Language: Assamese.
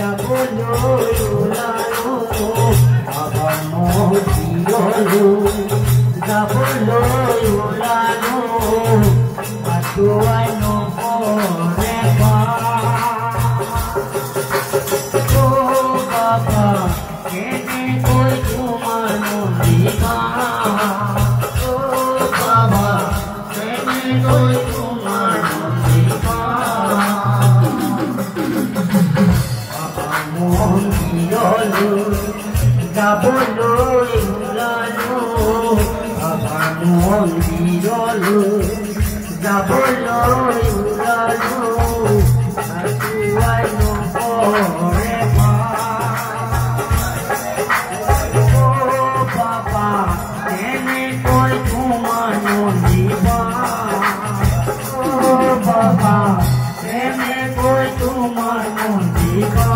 যাবলৈ ওলালো আবাৰ মহিয়লো যাবলৈ ওলালো আঁঠুৱাই নপৰে বাবা কেনেকৈ তোমাৰ মন্দিবা বাবা কেনেকৈ তোমাৰ মন্দিবা মন্দিৰলো যাবলৈ ওলালো আবাৰ মন্দিৰলো যাবলৈ ওলালো আঁঠুৱাই নপৰে বাবা কেনেকৈ তোমাৰ মন্দিবা বাবা কেনেকৈ তোমাৰ মন্দিবা